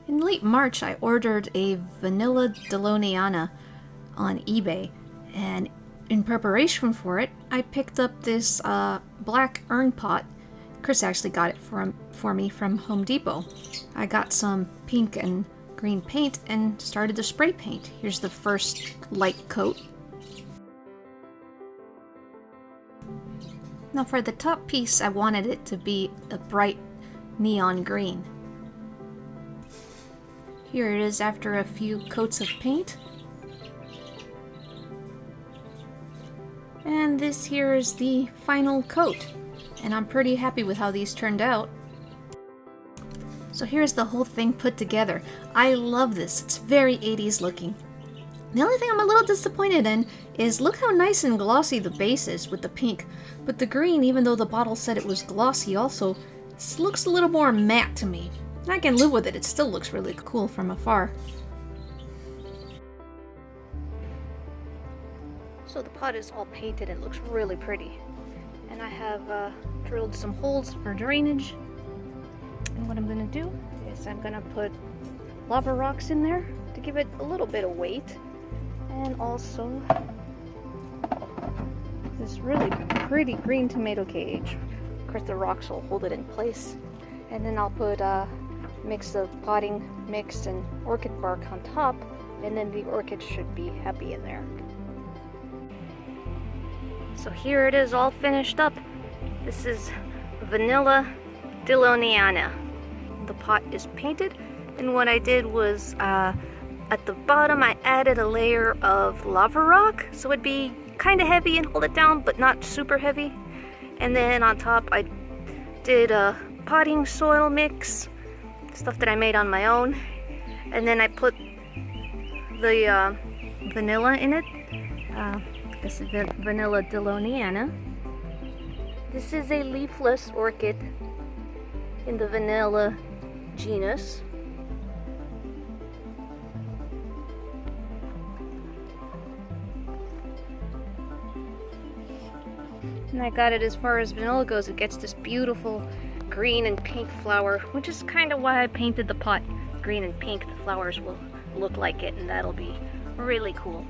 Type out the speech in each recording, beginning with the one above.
In late March, I ordered a vanilla dilloniana on eBay, and in preparation for it, I picked up this black urn pot. Chris actually got it for me from Home Depot. I got some pink and green paint and started to spray paint. Here's the first light coat. Now for the top piece, I wanted it to be a bright neon green. Here it is after a few coats of paint. And this here is the final coat. And I'm pretty happy with how these turned out. So here's the whole thing put together. I love this. It's very 80s looking. The only thing I'm a little disappointed in is look how nice and glossy the base is with the pink. But the green, even though the bottle said it was glossy also, looks a little more matte to me. I can live with it. It still looks really cool from afar. So the pot is all painted and looks really pretty. And I have drilled some holes for drainage. And what I'm going to do is I'm going to put lava rocks in there to give it a little bit of weight. And also this really pretty green tomato cage. Of course the rocks will hold it in place. And then I'll put a mix of potting mix and orchid bark on top, and then the orchid should be happy in there. So here it is all finished up. This is vanilla dilloniana. The pot is painted, and what I did was at the bottom I added a layer of lava rock so it'd be kind of heavy and hold it down but not super heavy. And then on top I did a potting soil mix, stuff that I made on my own, and then I put the vanilla in it. This is vanilla dilloniana. This is a leafless orchid in the vanilla genus. And I got it as far as vanilla goes. It gets this beautiful green and pink flower, which is kind of why I painted the pot green and pink. The flowers will look like it, and that'll be really cool.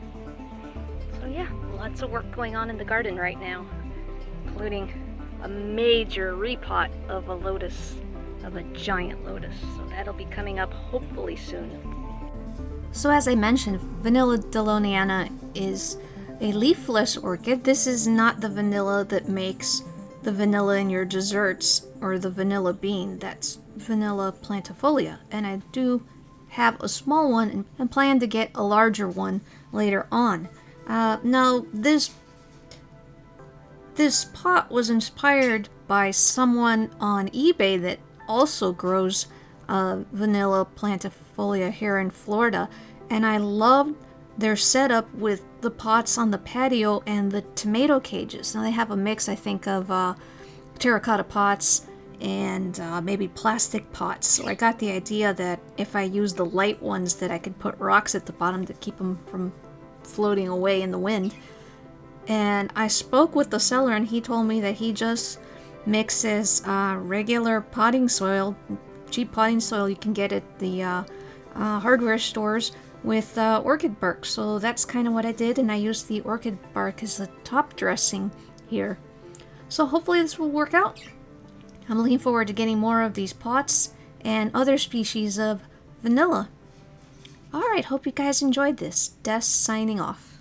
So yeah, lots of work going on in the garden right now, including a major repot of a lotus, of a giant lotus. So that'll be coming up hopefully soon. So as I mentioned, vanilla dilloniana is a leafless orchid. This is not the vanilla that makes the vanilla in your desserts or the vanilla bean. That's vanilla plantifolia, and I do have a small one and plan to get a larger one later on. Now this pot was inspired by someone on eBay that also grows vanilla plantifolia here in Florida, and I loved their setup with the pots on the patio and the tomato cages. Now they have a mix, I think, of terracotta pots and maybe plastic pots. So I got the idea that if I use the light ones that I could put rocks at the bottom to keep them from floating away in the wind. And I spoke with the seller and he told me that he just mixes regular potting soil, cheap potting soil you can get at the hardware stores, with orchid bark. So that's kind of what I did, and I used the orchid bark as the top dressing here. So hopefully this will work out. I'm looking forward to getting more of these pots and other species of vanilla. Alright, hope you guys enjoyed this. Des signing off.